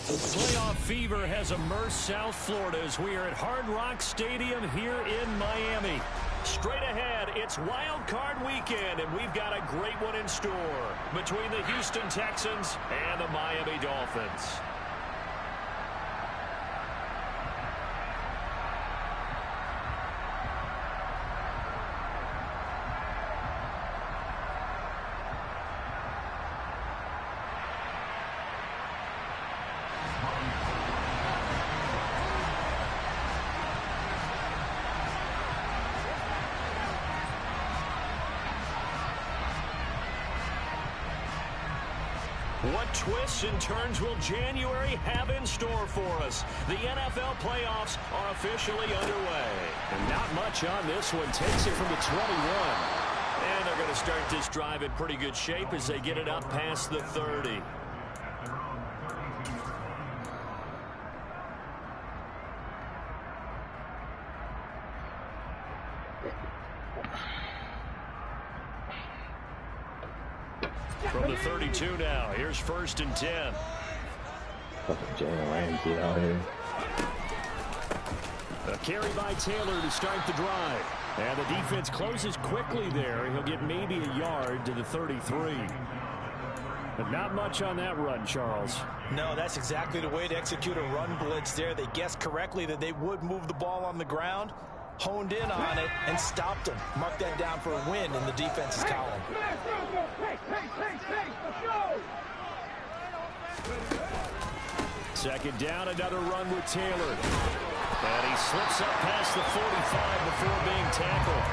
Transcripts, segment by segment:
Playoff fever has immersed South Florida as we are at Hard Rock Stadium here in Miami. Straight ahead, it's Wild Card Weekend, and we've got a great one in store between the Houston Texans and the Miami Dolphins. What twists and turns will January have in store for us? The NFL playoffs are officially underway. And not much on this one. Takes it from the 21. And they're going to start this drive in pretty good shape as they get it up past the 30. From the 32 now, here's 1st and 10. Jalen Ramsey out here. A carry by Taylor to start the drive. And the defense closes quickly there. He'll get maybe a yard to the 33. But not much on that run, Charles. No, that's exactly the way to execute a run blitz there. They guessed correctly that they would move the ball on the ground, honed in on it, and stopped them. Mark that down for a win in the defense's column. Second down, another run with Taylor. And he slips up past the 45 before being tackled.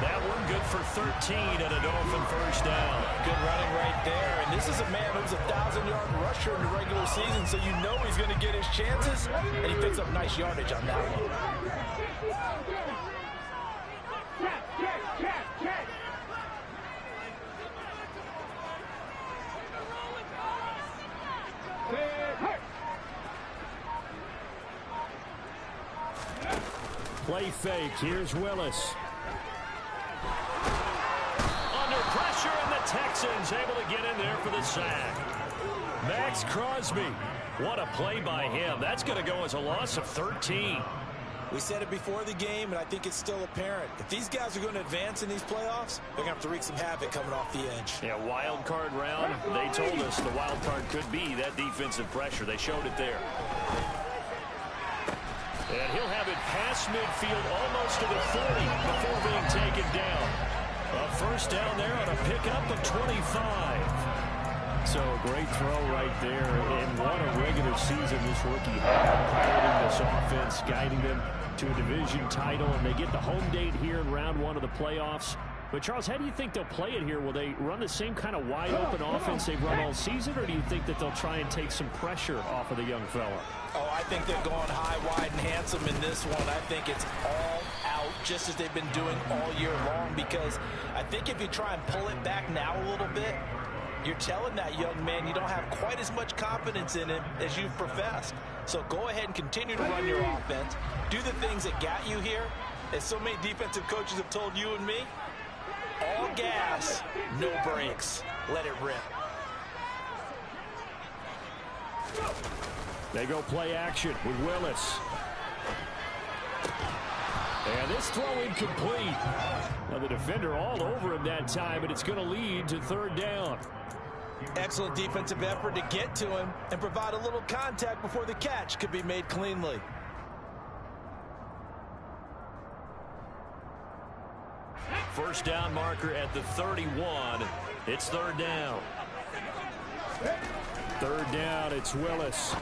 That one good for 13 and a Dolphin first down. Good running right there. And this is a man who's a 1,000-yard rusher in the regular season, so you know he's going to get his chances. And he picks up nice yardage on that one. Play fake. Here's Willis. Under pressure, and the Texans able to get in there for the sack. Max Crosby. What a play by him. That's going to go as a loss of 13. We said it before the game, and I think it's still apparent. If these guys are going to advance in these playoffs, they're going to have to wreak some havoc coming off the edge. Yeah, wild card round. They told us the wild card could be that defensive pressure. They showed it there. And he'll have it past midfield almost to the 40 before being taken down. A first down there on a pickup of 25. So a great throw right there. And what a regular season this rookie had. Building this offense, guiding them to a division title. And they get the home date here in round 1 of the playoffs. But, Charles, how do you think they'll play it here? Will they run the same kind of wide-open offense they've run all season, or do you think that they'll try and take some pressure off of the young fella? Oh, I think they're going high, wide, and handsome in this one. I think it's all out, just as they've been doing all year long, because I think if you try and pull it back now a little bit, you're telling that young man you don't have quite as much confidence in him as you've professed. So go ahead and continue to run your offense. Do the things that got you here. As so many defensive coaches have told you and me, all gas, no brakes. Let it rip. They go play action with Willis. And this throw incomplete. Now the defender all over him that time, but it's going to lead to 3rd down. Excellent defensive effort to get to him and provide a little contact before the catch could be made cleanly. First down marker at the 31. It's 3rd down. 3rd down, it's Willis.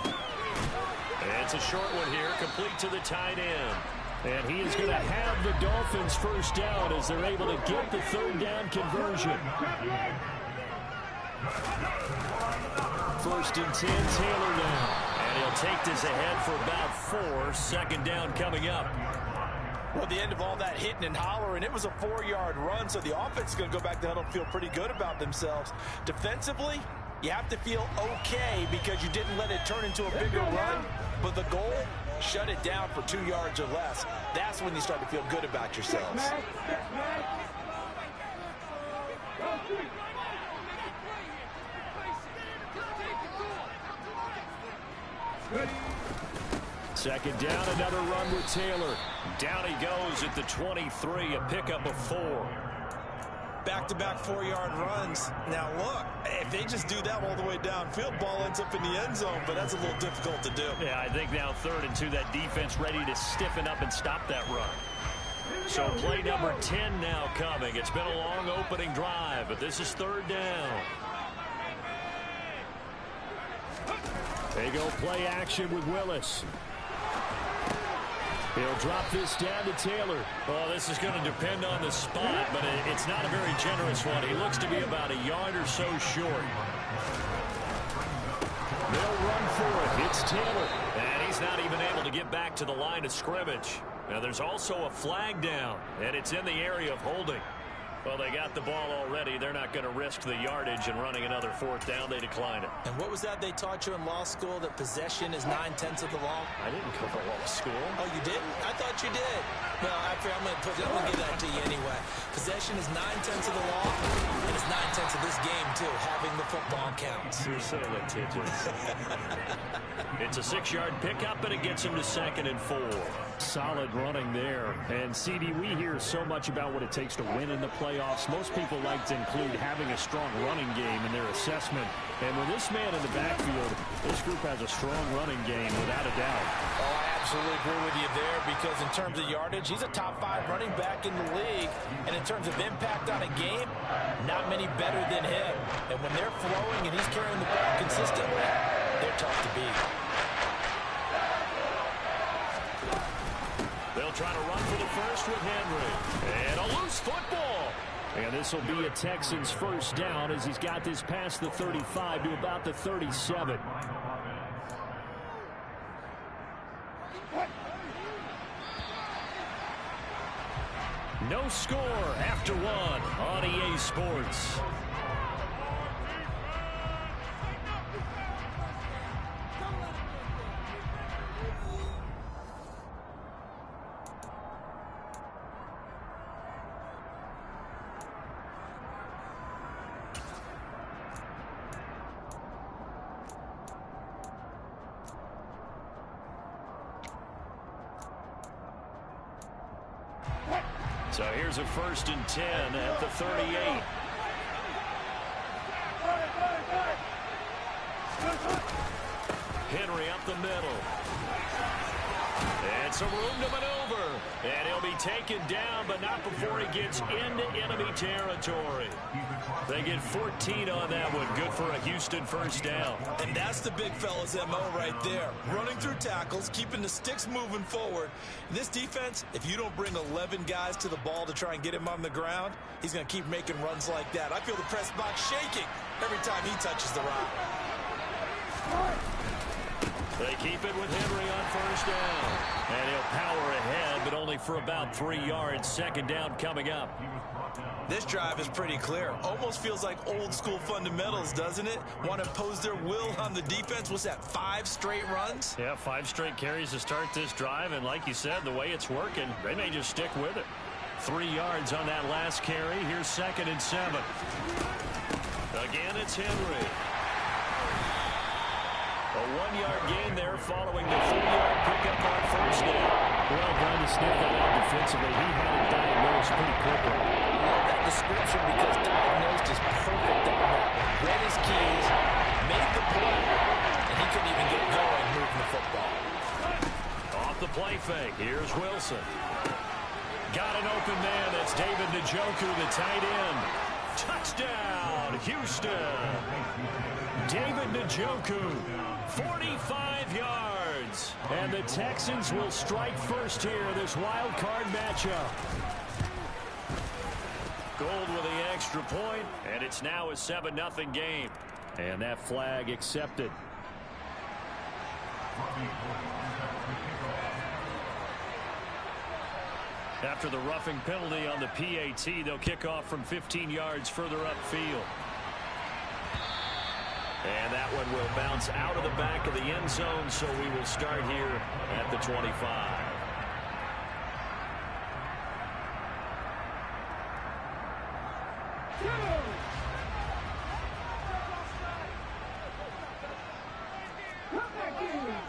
And it's a short one here, complete to the tight end. And he is going to have the Dolphins first down as they're able to get the 3rd down conversion. 1st and 10, Taylor now. And he'll take this ahead for about 4. 2nd down coming up. Well, the end of all that hitting and hollering, it was a 4-yard run, so the offense is going to go back to huddle and feel pretty good about themselves. Defensively, you have to feel okay because you didn't let it turn into a bigger run, but the goal, shut it down for 2 yards or less. That's when you start to feel good about yourselves. Second down, another run with Taylor. Down he goes at the 23, a pickup of 4. Back-to-back 4-yard runs. Now look, if they just do that all the way downfield, ball ends up in the end zone, but that's a little difficult to do. Yeah, I think now 3rd and 2, that defense ready to stiffen up and stop that run. So play number 10 now coming. It's been a long opening drive, but this is 3rd down. They go play action with Willis. He'll drop this down to Taylor. Well, this is going to depend on the spot, but it's not a very generous one. He looks to be about a yard or so short. They'll run for it. It's Taylor. And he's not even able to get back to the line of scrimmage. Now, there's also a flag down, and it's in the area of holding. Well, they got the ball already. They're not going to risk the yardage and running another 4th down. They decline it. And what was that they taught you in law school, that possession is 9/10 of the law? I didn't cover law school. Oh, you didn't? I thought you did. Well, I'm going to give that to you anyway. Possession is 9/10 of the law, and it's 9/10 of this game, too. Having the football counts. You're so litigious. It's a 6-yard pickup, and it gets him to 2nd and 4. Solid running there. And, CD, we hear so much about what it takes to win in the playoffs. Most people like to include having a strong running game in their assessment. And with this man in the backfield, this group has a strong running game without a doubt. Oh, I absolutely agree with you there, because in terms of yardage, he's a top 5 running back in the league. And in terms of impact on a game, not many better than him. And when they're flowing and he's carrying the ball consistently, they're tough to beat. They'll try to run for the first with Henry. And a loose football. And this will be a Texans 1st down as he's got this past the 35 to about the 37. No score after 1 on EA Sports. So here's a 1st and 10 at the 38. Henry up the middle. And some room to maneuver. And he'll be taken down, but not before he gets into enemy territory. They get 14 on that one. Good for a Houston 1st down. And that's the big fella's MO right there. Running through tackles, keeping the sticks moving forward. This defense, if you don't bring 11 guys to the ball to try and get him on the ground, he's going to keep making runs like that. I feel the press box shaking every time he touches the rock. They keep it with Henry on 1st down. And he'll power ahead, but only for about 3 yards. 2nd down coming up. This drive is pretty clear. Almost feels like old school fundamentals, doesn't it? Want to impose their will on the defense. What's that, 5 straight runs? Yeah, 5 straight carries to start this drive. And like you said, the way it's working, they may just stick with it. 3 yards on that last carry. Here's 2nd and 7. Again, it's Henry. A 1-yard gain there following the 4-yard pickup on 1st down. Well, trying to sniff that out defensively. He had it diagnosed pretty quickly. Love that description, because diagnosed is perfect on that. Read his keys, made the play, and he couldn't even get going moving the football. Off the play fake. Here's Wilson. Got an open man. That's David Njoku, the tight end. Touchdown, Houston. David Njoku, 45 yards. And the Texans will strike first here, this wild card matchup. Gold with the extra point, and it's now a 7-0 game. And that flag accepted. After the roughing penalty on the PAT, they'll kick off from 15 yards further upfield. And that one will bounce out of the back of the end zone, so we will start here at the 25.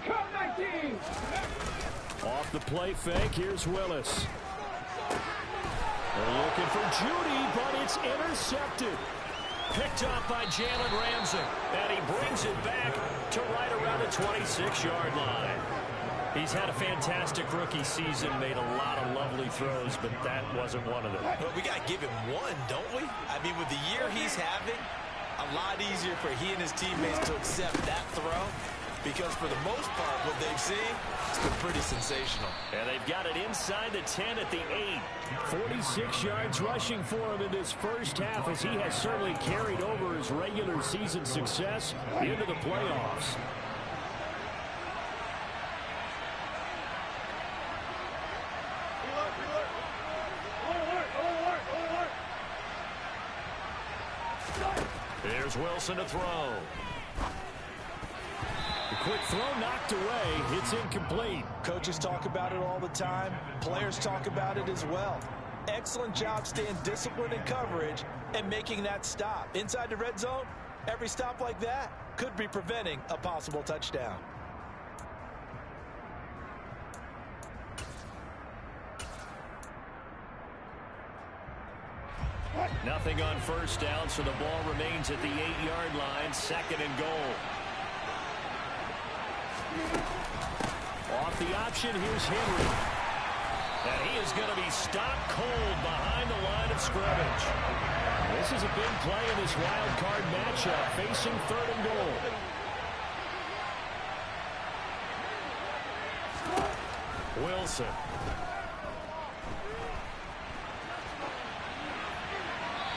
Come Off the play fake, here's Willis. They're looking for Judy, but it's intercepted. Picked up by Jalen Ramsey, and he brings it back to right around the 26-yard line. He's had a fantastic rookie season, made a lot of lovely throws, but that wasn't one of them. But we got to give him one, don't we? I mean, with the year he's having, a lot easier for he and his teammates to accept that throw, because for the most part, what they've seen, it's been pretty sensational. And they've got it inside the 10 at the 8. 46 yards rushing for him in this first half, as he has certainly carried over his regular season success into the playoffs. There's Wilson to throw. The quick throw knocked away. It's incomplete. Coaches talk about it all the time. Players talk about it as well. Excellent job staying disciplined in coverage and making that stop. Inside the red zone, every stop like that could be preventing a possible touchdown. Nothing on first down, so the ball remains at the 8-yard line, 2nd and goal. Off the option, here's Henry. And he is going to be stopped cold behind the line of scrimmage. This is a big play in this wild card matchup, facing 3rd and goal. Wilson.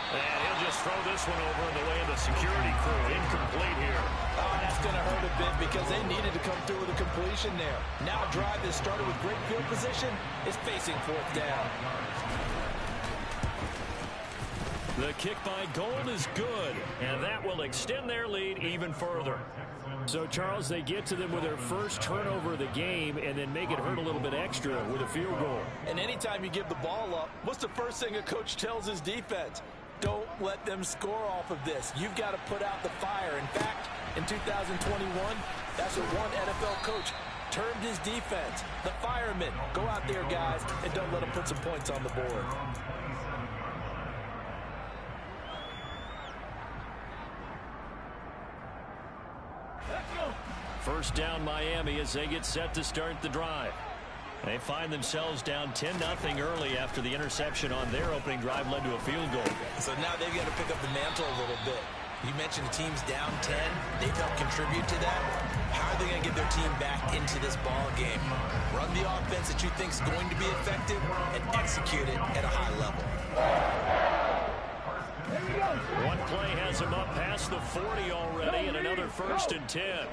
And he'll just throw this one over in the way of the security crew. Incomplete here. Oh, that's going to hurt a bit because they needed to come through with a completion there. Now a drive that started with great field position is facing 4th down. The kick by Gold is good, and that will extend their lead even further. So, Charles, they get to them with their first turnover of the game and then make it hurt a little bit extra with a field goal. And anytime you give the ball up, what's the first thing a coach tells his defense? Don't let them score off of this. You've got to put out the fire. In fact, in 2021, that's what one NFL coach termed his defense. The firemen. Go out there, guys, and don't let them put some points on the board. First down Miami as they get set to start the drive. They find themselves down 10-0 early after the interception on their opening drive led to a field goal. So now they've got to pick up the mantle a little bit. You mentioned the team's down 10. They've helped contribute to that. How are they going to get their team back into this ball game? Run the offense that you think is going to be effective and execute it at a high level. One play has him up past the 40 already, and another 1st and 10.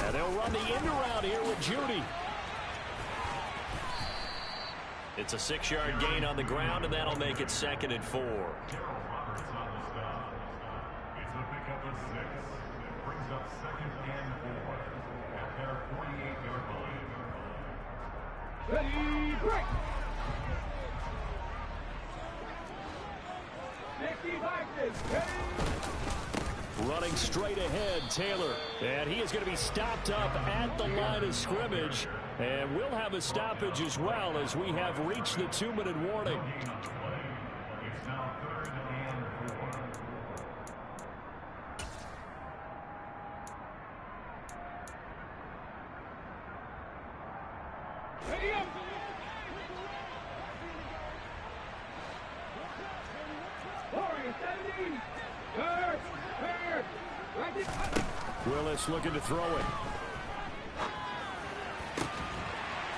And they'll run the end around here with Judy. It's a 6-yard gain on the ground, and that'll make it 2nd and 4. It's a pickup of 6. It brings up 2nd and 4 at their 48-yard line. Ready, break! 55 ready. Running straight ahead, Taylor. And he is going to be stopped up at the line of scrimmage. And we'll have a stoppage as well as we have reached the 2-minute warning. It's now 3rd and 4. Ready up! Warrior 70! Third! Willis looking to throw it.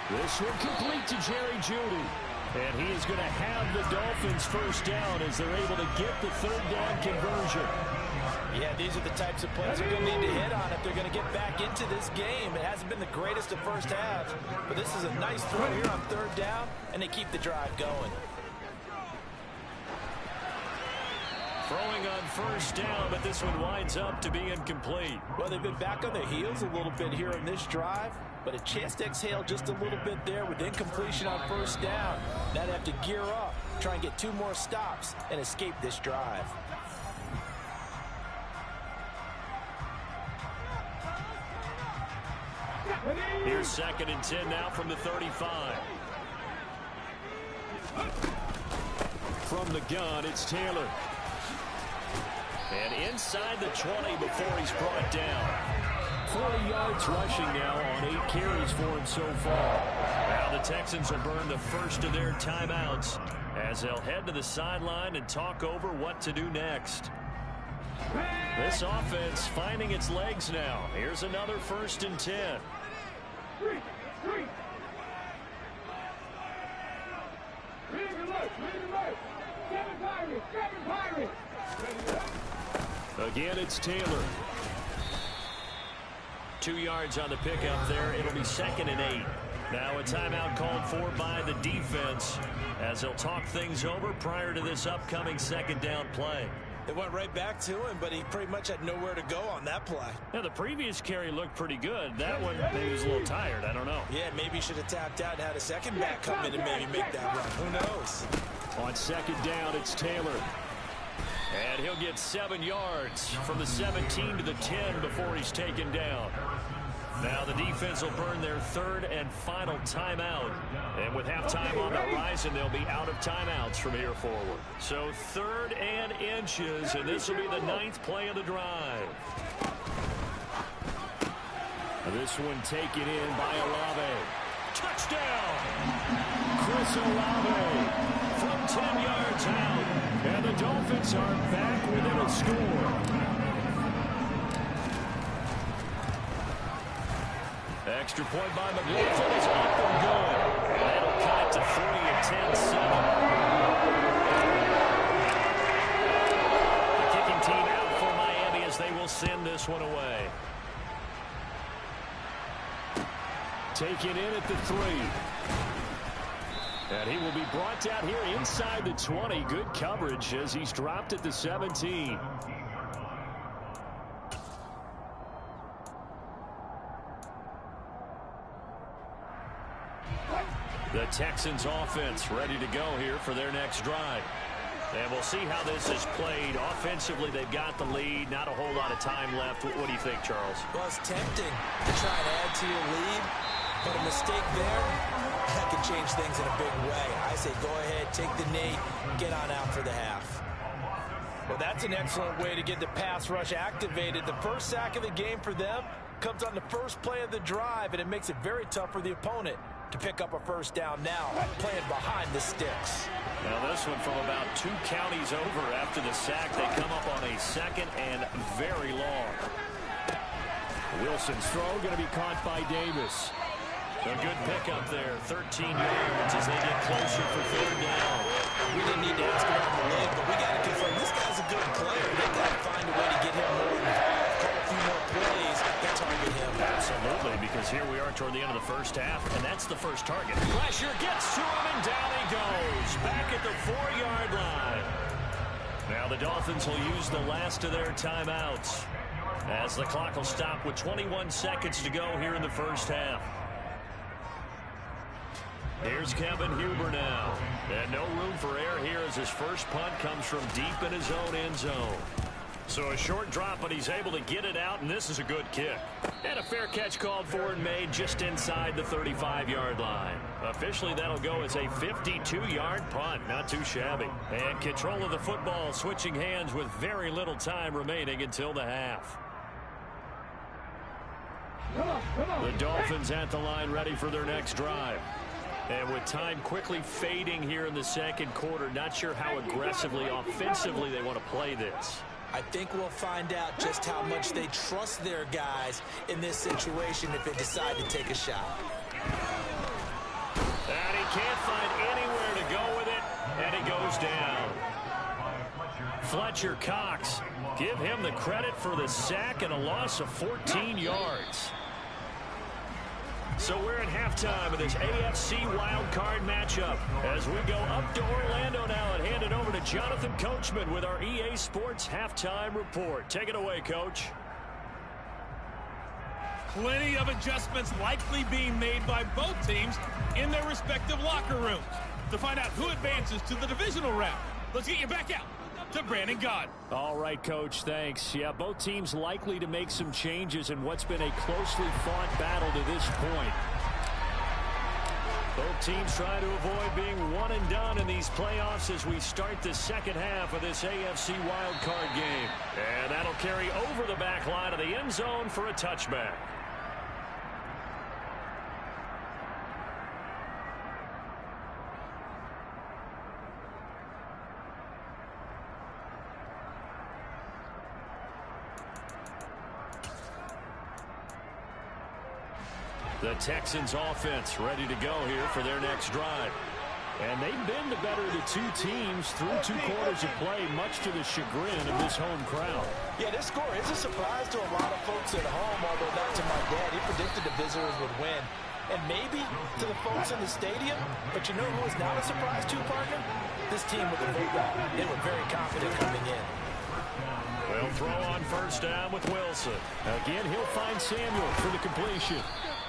This will complete to Jerry Judy. And he is going to have the Dolphins first down as they're able to get the 3rd down conversion. Yeah, these are the types of plays they're going to need to hit on if they're going to get back into this game. It hasn't been the greatest of first halves, but this is a nice throw here on 3rd down, and they keep the drive going. Throwing on first down, but this one winds up to be incomplete. Well, they've been back on their heels a little bit here in this drive, but a chance to exhale just a little bit there with incompletion on first down. Now they have to gear up, try and get 2 more stops, and escape this drive. Here's 2nd and 10 now from the 35. From the gun, it's Taylor. And inside the 20 before he's brought down. 40 yards rushing now on 8 carries for him so far. Now the Texans will burn the first of their timeouts as they'll head to the sideline and talk over what to do next. This offense finding its legs now. Here's another 1st and 10. Again, it's Taylor. 2 yards on the pickup there. It'll be 2nd and 8. Now a timeout called for by the defense as they'll talk things over prior to this upcoming 2nd down play. It went right back to him, but he pretty much had nowhere to go on that play. Now, the previous carry looked pretty good. That one, maybe he was a little tired. I don't know. Yeah, maybe he should have tapped out and had a second back come in and maybe make that run. Who knows? On 2nd down, it's Taylor. And he'll get 7 yards from the 17 to the 10 before he's taken down. Now the defense will burn their 3rd and final timeout. And with halftime on the horizon, they'll be out of timeouts from here forward. So 3rd and inches, and this will be the 9th play of the drive. This one taken in by Olave. Touchdown! Chris Olave from 10 yards out. And the Dolphins are back within a score. Extra point by McLaughlin is up and good. That'll cut it to 3 and 10-7. The kicking team out for Miami as they will send this one away. Taken in at the 3. And he will be brought down here inside the 20. Good coverage as he's dropped at the 17. The Texans offense ready to go here for their next drive. And we'll see how this is played. Offensively, they've got the lead. Not a whole lot of time left. What do you think, Charles? Well, it's tempting to try and add to your lead, but a mistake there, that could change things in a big way. I say go ahead, take the knee, get on out for the half. Well, that's an excellent way to get the pass rush activated. The first sack of the game for them comes on the first play of the drive, and it makes it very tough for the opponent to pick up a first down now, playing behind the sticks. Now this one from about 2 counties over after the sack. They come up on a 2nd and very long. Wilson's throw going to be caught by Davis. A good pickup there, 13 yards as they get closer for 3rd down. We didn't need to ask about the leg, but we got to confirm this guy's a good player. They got to find a way to get him more involved, call a few more plays that target him. Absolutely, because here we are toward the end of the first half, and that's the first target. Pressure gets to him, and down he goes. Back at the 4-yard line. Now the Dolphins will use the last of their timeouts as the clock will stop with 21 seconds to go here in the first half. Here's Kevin Huber now. And no room for error here as his first punt comes from deep in his own end zone. So a short drop, but he's able to get it out, and this is a good kick. And a fair catch called for and made just inside the 35-yard line. Officially, that'll go as a 52-yard punt. Not too shabby. And control of the football switching hands with very little time remaining until the half. The Dolphins at the line ready for their next drive. And with time quickly fading here in the second quarter, not sure how aggressively, offensively they want to play this. I think we'll find out just how much they trust their guys in this situation if they decide to take a shot. And he can't find anywhere to go with it, and he goes down. Fletcher Cox, give him the credit for the sack and a loss of 14 yards. So we're at halftime of this AFC wildcard matchup as we go up to Orlando now and hand it over to Jonathan Coachman with our EA Sports Halftime Report. Take it away, Coach. Plenty of adjustments likely being made by both teams in their respective locker rooms. To find out who advances to the divisional round, let's get you back out to Brandon Gott. All right, Coach, thanks. Yeah, both teams likely to make some changes in what's been a closely fought battle to this point. Both teams trying to avoid being one and done in these playoffs as we start the second half of this AFC wildcard game. And that'll carry over the back line of the end zone for a touchback. The Texans offense ready to go here for their next drive. And they've been the better of the two teams through 2 quarters of play, much to the chagrin of this home crowd. Yeah, this score is a surprise to a lot of folks at home, although not to my dad. He predicted the visitors would win. And maybe to the folks in the stadium, but you know who is not a surprise to, partner? This team with the football. They were very confident coming in. They'll throw on first down with Wilson. Again, he'll find Samuel for the completion.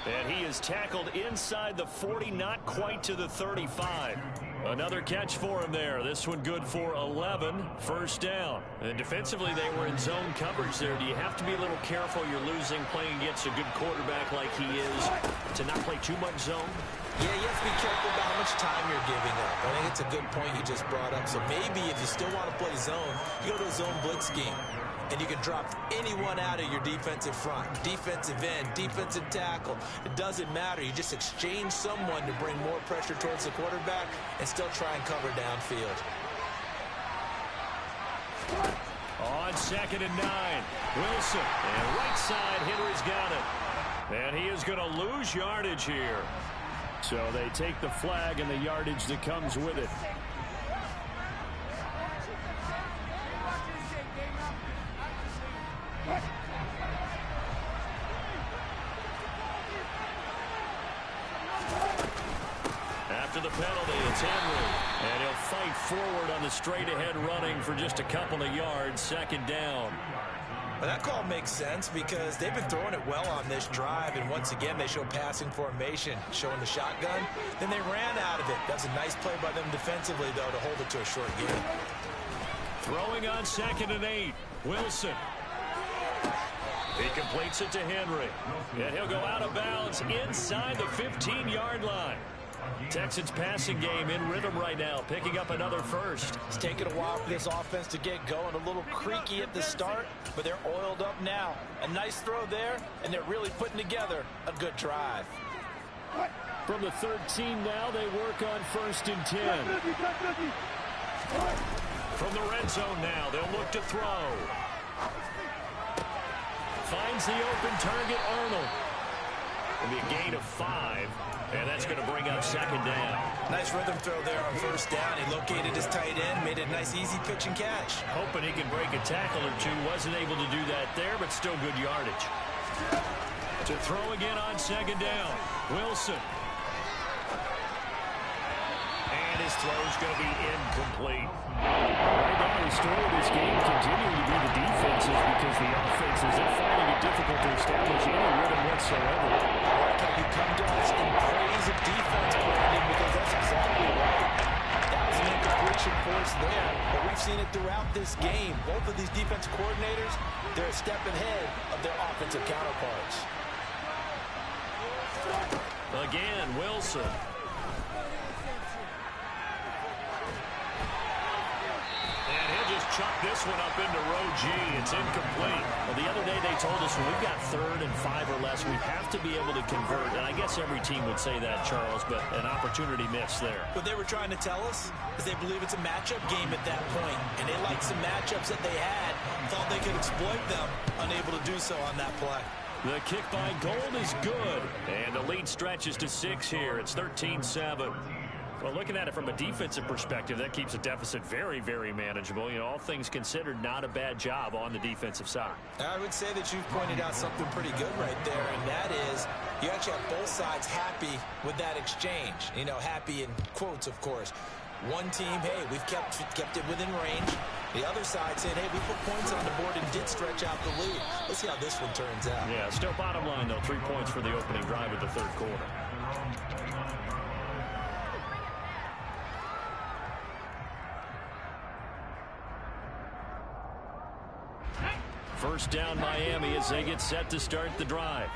And he is tackled inside the 40, not quite to the 35. Another catch for him there. This one good for 11, first down. And defensively, they were in zone coverage there. Do you have to be a little careful? You're losing playing against a good quarterback like he is to not play too much zone? Yeah, you have to be careful about how much time you're giving up. I think it's a good point you just brought up. So maybe if you still want to play zone, you go to a zone blitz scheme. And you can drop anyone out of your defensive front. Defensive end, defensive tackle. It doesn't matter. You just exchange someone to bring more pressure towards the quarterback and still try and cover downfield. On 2nd and 9, Wilson. And right side, Henry's got it. And he is going to lose yardage here. So they take the flag and the yardage that comes with it. After the penalty, it's Henry. And he'll fight forward on the straight-ahead running for just a couple of yards, 2nd down. Well, that call makes sense because they've been throwing it well on this drive, and once again they show passing formation, showing the shotgun. Then they ran out of it. That's a nice play by them defensively, though, to hold it to a short game. Throwing on 2nd and 8, Wilson. He completes it to Henry. And he'll go out of bounds inside the 15-yard line. Texans passing game in rhythm right now, picking up another first. It's taken a while for this offense to get going. A little creaky at the start, but they're oiled up now. A nice throw there, and they're really putting together a good drive. From the 13 now, they work on 1st and 10. From the red zone now, they'll look to throw. Finds the open target, Arnold. It'll be a gain of 5. And that's going to bring up 2nd down. Nice rhythm throw there on 1st down. He located his tight end, made a nice easy pitch and catch. Hoping he can break a tackle or two. Wasn't able to do that there, but still good yardage. To throw again on 2nd down. Wilson. And his throw's going to be incomplete. Right now, the story of this game continuing to be the defenses because the offenses, they're finding it difficult to establish any rhythm whatsoever. You come to us in praise of defense, Brandon, because that's exactly right. That was an incompletion for us there, but we've seen it throughout this game. Both of these defense coordinators, they're a step ahead of their offensive counterparts. Again, Wilson. And he'll just chuck this one up into row G. It's incomplete. Well, the other day they told us when we've got 3rd and 5 or less, we have to be able to convert. And I guess every team would say that, Charles, but an opportunity missed there. What they were trying to tell us is they believe it's a matchup game at that point, and they liked some matchups that they had, thought they could exploit them, unable to do so on that play. The kick by Gold is good, and the lead stretches to 6 here. It's 13-7. Well, looking at it from a defensive perspective, that keeps a deficit very, very manageable. You know, all things considered, not a bad job on the defensive side. I would say that you've pointed out something pretty good right there, and that is you actually have both sides happy with that exchange. You know, happy in quotes, of course. One team, hey, we've kept it within range. The other side said, hey, we put points on the board and did stretch out the lead. Let's see how this one turns out. Yeah, still bottom line, though, 3 points for the opening drive of the 3rd quarter. First down Miami as they get set to start the drive.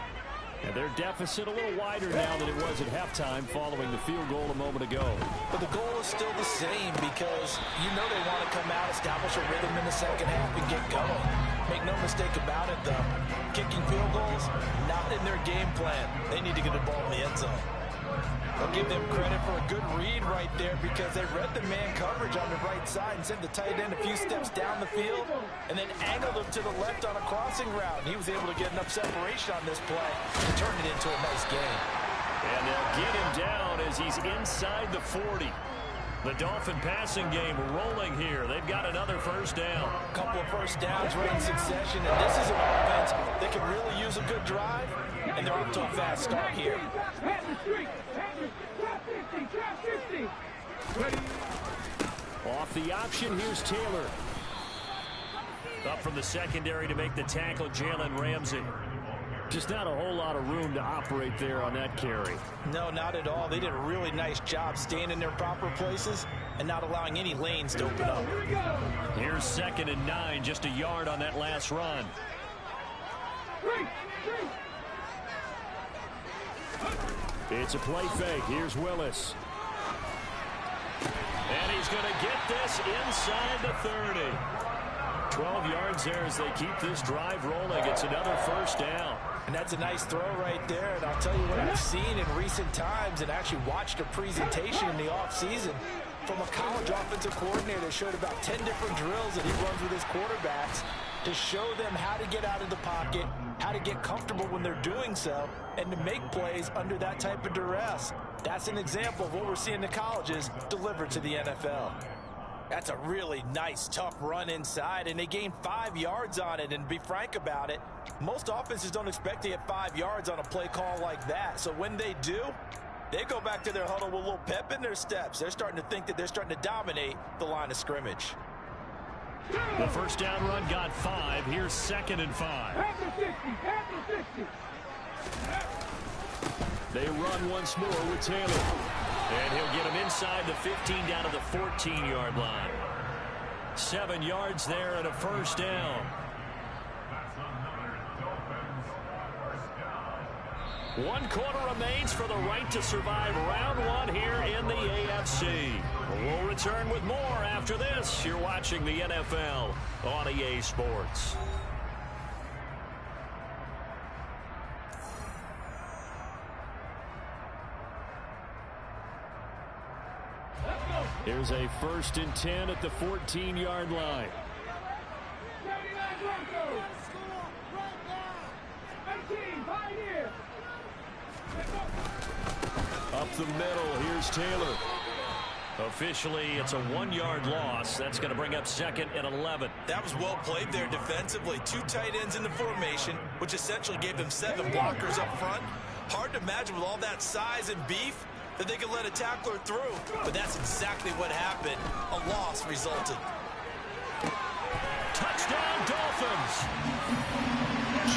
And their deficit a little wider now than it was at halftime following the field goal a moment ago. But the goal is still the same because you know they want to come out, establish a rhythm in the second half, and get going. Make no mistake about it, though. Kicking field goals, not in their game plan. They need to get the ball in the end zone. I'll give them credit for a good read right there because they read the man coverage on the right side and sent the tight end a few steps down the field and then angled him to the left on a crossing route. He was able to get enough separation on this play to turn it into a nice game. And they'll get him down as he's inside the 40. The Dolphin passing game rolling here. They've got another first down. A couple of first downs right in succession, and this is an offense that can really use a good drive, and they're off to a fast start here. Off the option, here's Taylor. Up from the secondary to make the tackle, Jalen Ramsey. Just not a whole lot of room to operate there on that carry. No, not at all. They did a really nice job staying in their proper places and not allowing any lanes to open up. Here's 2nd and 9, just a yard on that last run. It's a play fake. Here's Willis. And he's going to get this inside the 30. 12 yards there as they keep this drive rolling. It's another first down. And that's a nice throw right there. And I'll tell you what I've seen in recent times and actually watched a presentation in the offseason from a college offensive coordinator that showed about 10 different drills that he runs with his quarterbacks to show them how to get out of the pocket, how to get comfortable when they're doing so, and to make plays under that type of duress. That's an example of what we're seeing in the colleges delivered to the NFL. That's a really nice, tough run inside, and they gained 5 yards on it. And to be frank about it, most offenses don't expect to get 5 yards on a play call like that. So when they do, they go back to their huddle with a little pep in their steps. They're starting to think that they're starting to dominate the line of scrimmage. The first down run got 5. Here's 2nd and 5. They run once more with Taylor. And he'll get him inside the 15 down to the 14-yard line. 7 yards there and a first down. One quarter remains for the right to survive round 1 here in the AFC. We'll return with more after this. You're watching the NFL on EA Sports. Here's a 1st and 10 at the 14-yard line. Up the middle, here's Taylor. Officially, it's a 1-yard loss. That's going to bring up 2nd and 11. That was well played there defensively. 2 tight ends in the formation, which essentially gave them 7 blockers up front. Hard to imagine with all that size and beef that they could let a tackler through. But that's exactly what happened. A loss resulted. Touchdown, Dolphins.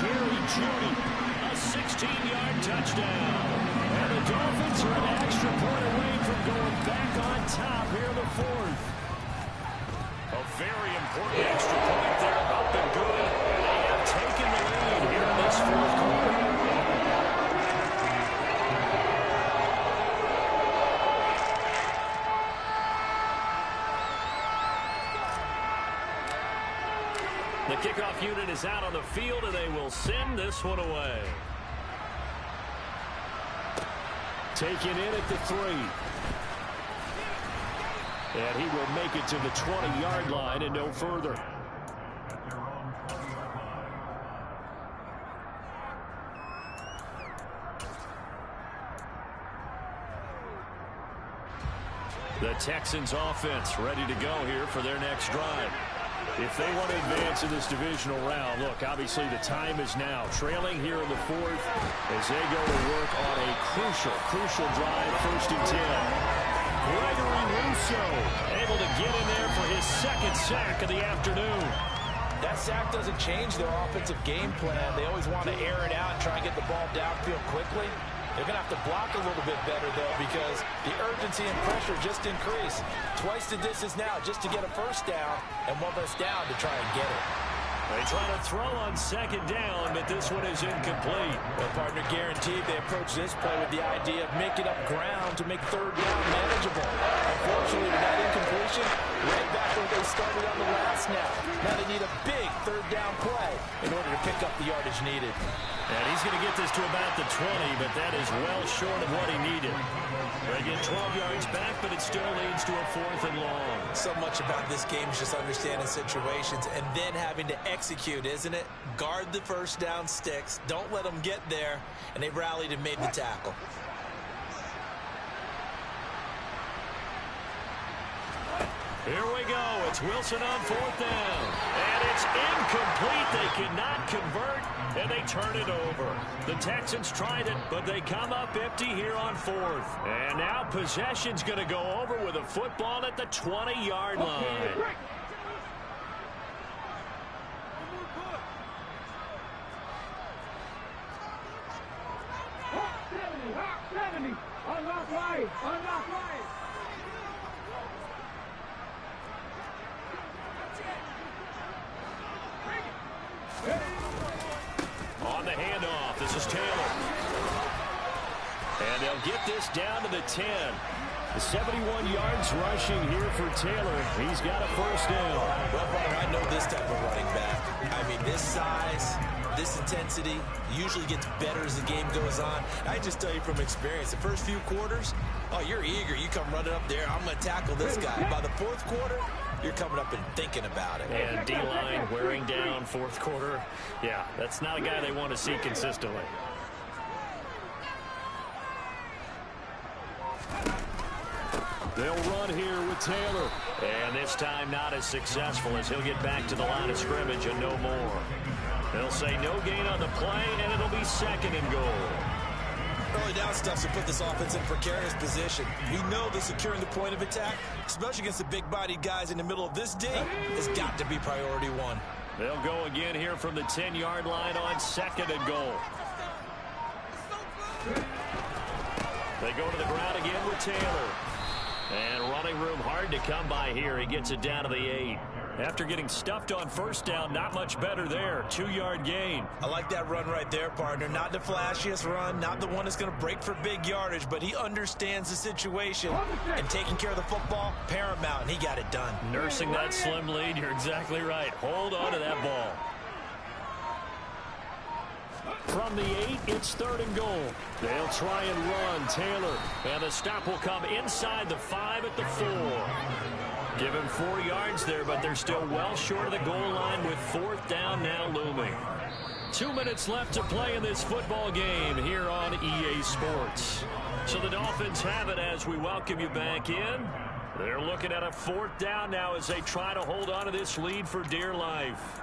Jerry Jeudy, a 16-yard touchdown. And the Dolphins are an extra point away from going back on top here in the 4th. A very important extra point there, up and good. They have taken the lead here in this 4th quarter. The kickoff unit is out on the field, and they will send this one away. Taken in at the 3. And he will make it to the 20-yard line and no further. The Texans offense ready to go here for their next drive. If they want to advance in this divisional round, look, obviously the time is now. Trailing here in the 4th as they go to work on a crucial drive, 1st and 10. Gregory Rousseau able to get in there for his 2nd sack of the afternoon. That sack doesn't change their offensive game plan. They always want to air it out and try and get the ball downfield quickly. They're going to have to block a little bit better, though, because the urgency and pressure just increased. Twice the distance now just to get a first down, and 1 less down to try and get it. They try to throw on second down, but this one is incomplete. Well, partner, guaranteed they approach this play with the idea of making up ground to make third down manageable. Unfortunately, with that incompletion, right back where they started on the last snap. Now they need a big third down play in order to pick up the yardage needed. And he's going to get this to about the 20, but that is well short of what he needed. They get 12 yards back, but it still leads to a 4th and long. So much about this game is just understanding situations and then having to execute, isn't it? Guard the first down sticks. Don't let them get there. And they rallied and made the tackle. Here we go. It's Wilson on 4th down. And it's incomplete. They cannot convert, and they turn it over. The Texans tried it, but they come up empty here on 4th. And now possession's going to go over with a football at the 20-yard line. Hawk 70. Unlock right. Unlock right. On the handoff, this is Taylor. And they'll get this down to the 10. The 71 yards rushing here for Taylor. He's got a first down. Well, partner, I know this type of running back. I mean, this size, this intensity usually gets better as the game goes on. I just tell you from experience, the first few quarters, oh, you're eager. You come running up there, I'm going to tackle this guy. By the 4th quarter, you're coming up and thinking about it. And D-line wearing down 4th quarter. Yeah, that's not a guy they want to see consistently. They'll run here with Taylor. And this time not as successful as he'll get back to the line of scrimmage and no more. They'll say no gain on the play, and it'll be 2nd and goal. Early down stuff to put this offense in precarious position. We know that securing the point of attack, especially against the big-bodied guys in the middle of this day, has got to be priority 1. They'll go again here from the 10-yard line on 2nd and goal. They go to the ground again with Taylor. And running room hard to come by here. He gets it down to the 8. After getting stuffed on first down, not much better there. 2-yard gain. I like that run right there, partner. Not the flashiest run, not the one that's going to break for big yardage, but he understands the situation. And taking care of the football, paramount, and he got it done. Nursing that slim lead, you're exactly right. Hold on to that ball. From the 8, it's 3rd and goal. They'll try and run Taylor. And the stop will come inside the 5 at the 4. Give him 4 yards there, but they're still well short of the goal line with 4th down now looming. 2 minutes left to play in this football game here on EA Sports. So the Dolphins have it as we welcome you back in. They're looking at a 4th down now as they try to hold on to this lead for dear life.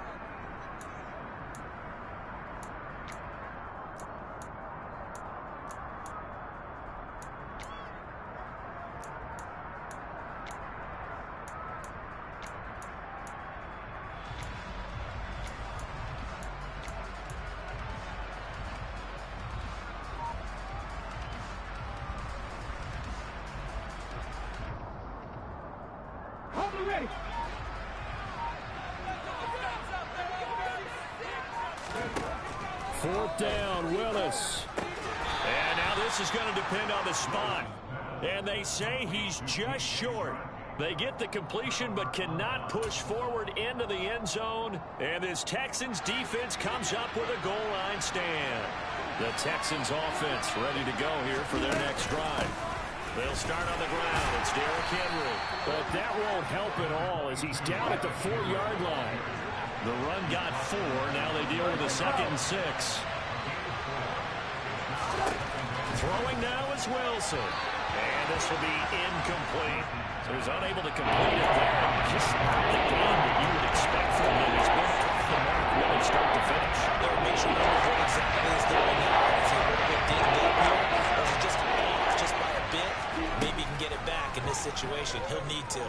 Ready. 4th down, Willis. And now this is going to depend on the spot. And they say he's just short. They get the completion but cannot push forward into the end zone. And this Texans defense comes up with a goal line stand. The Texans offense ready to go here for their next drive. They'll start on the ground. It's Derrick Henry. But that won't help at all as he's down at the 4-yard line. The run got 4. Now they deal with a 2nd and 6. Throwing now is Wilson. And this will be incomplete. So he's unable to complete it there. Just not the game that you would expect from him. He's been off the mark really start to finish. There make sure what exactly is doing now. Is he a little bit dinged up here? Or is it just off just by a bit? Maybe he can get it back in this situation. He'll need to.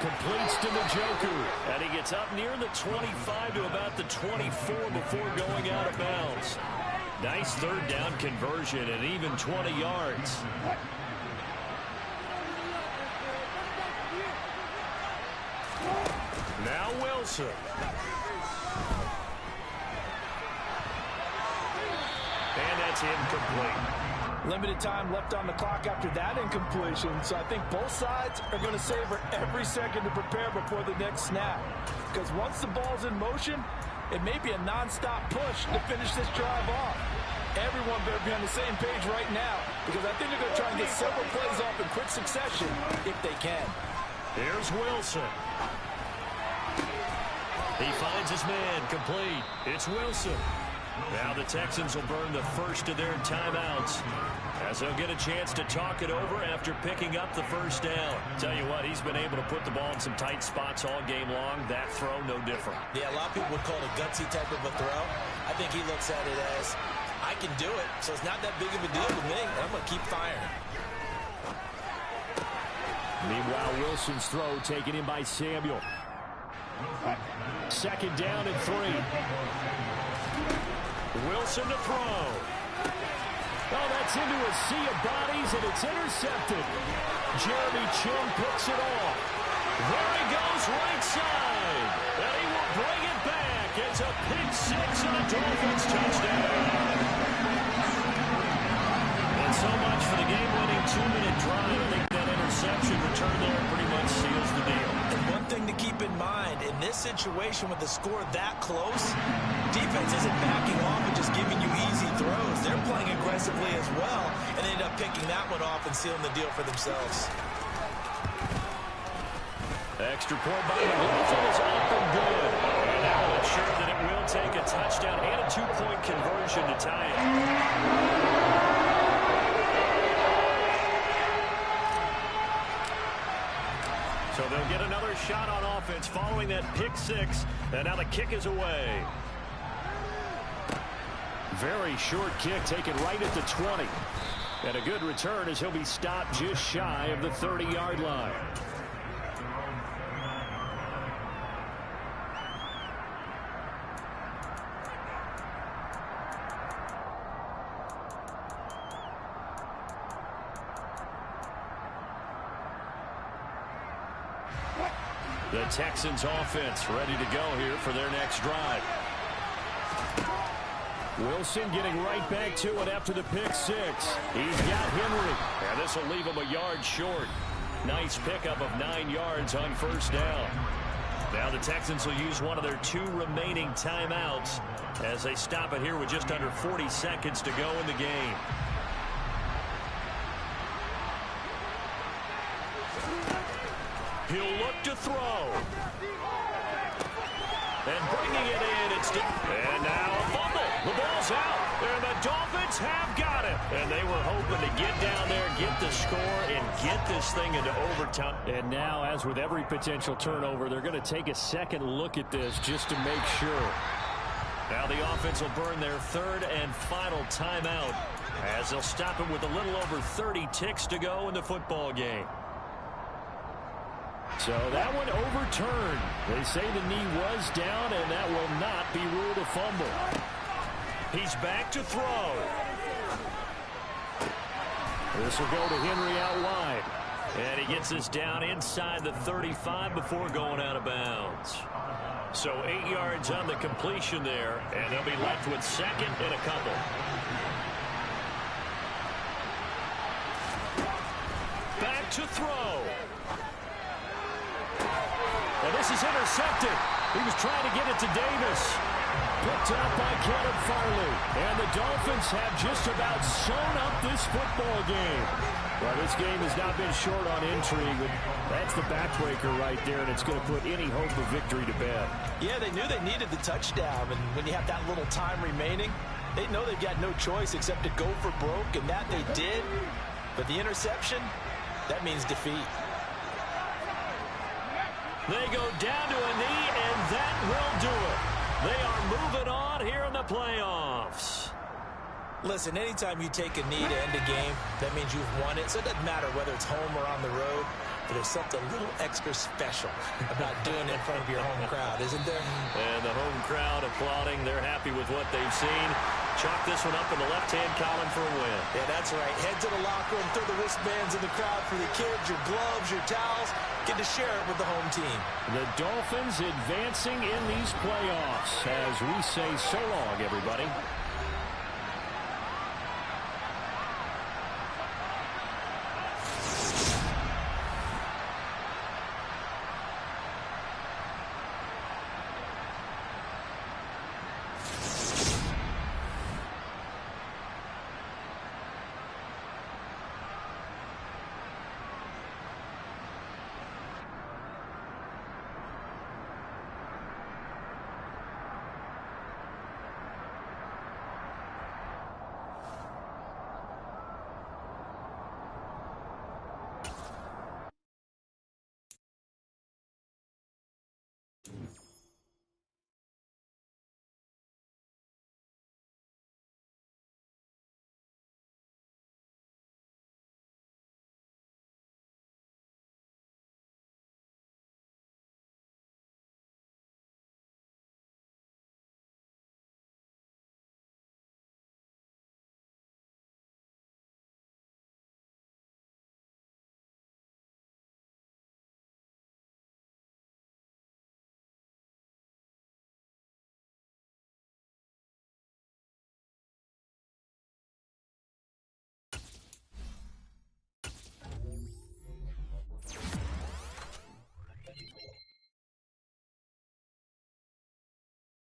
Completes to Njoku. And he gets up near the 25 to about the 24 before going out of bounds. Nice 3rd down conversion and even 20 yards. Now Wilson. And that's incomplete. Limited time left on the clock after that incompletion, so I think both sides are going to savor every second to prepare before the next snap. Because once the ball's in motion, it may be a non-stop push to finish this drive off. Everyone better be on the same page right now, because I think they're going to try and get several plays off in quick succession if they can. Here's Wilson. He finds his man, complete. It's Wilson. Now the Texans will burn the first of their timeouts as they'll get a chance to talk it over after picking up the first down. Tell you what, he's been able to put the ball in some tight spots all game long. That throw, no different. Yeah, a lot of people would call it a gutsy type of a throw. I think he looks at it as, I can do it, so it's not that big of a deal to me. I'm going to keep firing. Meanwhile, Wilson's throw taken in by Samuel. Second down and 3. Wilson to throw. Oh, that's into a sea of bodies, and it's intercepted. Jeremy Chinn picks it off. There he goes, right side. And he will bring it back. It's a pick 6 and a Dolphins touchdown. And so much for the game-winning 2-minute drive. I think that interception return there pretty much seals the deal. And one thing to keep in mind, in this situation with the score that close, defense isn't backing off and just giving you easy throws. They're playing aggressively as well, and they end up picking that one off and sealing the deal for themselves. Extra point by McLaughlin is up and good. And that will ensure that it will take a touchdown and a 2-point conversion to tie it. So they'll get another shot on offense following that pick 6. And now the kick is away. Very short kick taken right at the 20. And a good return as he'll be stopped just shy of the 30-yard line. The Texans offense ready to go here for their next drive. Wilson getting right back to it after the pick 6. He's got Henry. And this will leave him a yard short. Nice pickup of 9 yards on first down. Now the Texans will use one of their 2 remaining timeouts as they stop it here with just under 40 seconds to go in the game. He'll look to throw. And bringing it in, and now a fumble. The ball's out, and the Dolphins have got it. And they were hoping to get down there, get the score, and get this thing into overtime. And now, as with every potential turnover, they're going to take a second look at this just to make sure. Now the offense will burn their 3rd and final timeout as they'll stop it with a little over 30 ticks to go in the football game. So that one overturned. They say the knee was down, and that will not be ruled a fumble. He's back to throw. This will go to Henry out wide. And he gets this down inside the 35 before going out of bounds. So 8 yards on the completion there, and they'll be left with 2nd and a couple. Back to throw. And this is intercepted. He was trying to get it to Davis. Picked up by Caleb Farley. And the Dolphins have just about sewn up this football game. Well, this game has not been short on intrigue, but that's the backbreaker right there, and it's going to put any hope of victory to bed. Yeah, they knew they needed the touchdown, and when you have that little time remaining, they know they've got no choice except to go for broke, and that they did. But the interception, that means defeat. They go down to a knee, and that will do it. They are moving on here in the playoffs. Listen, anytime you take a knee to end a game, that means you've won it. So it doesn't matter whether it's home or on the road, but there's something a little extra special about doing it in front of your home crowd, isn't there? And the home crowd applauding. They're happy with what they've seen. Chalk this one up in the left-hand column for a win. Yeah, that's right. Head to the locker room, throw the wristbands in the crowd for the kids, your gloves, your towels. Get to share it with the home team. The Dolphins advancing in these playoffs as we say so long, everybody.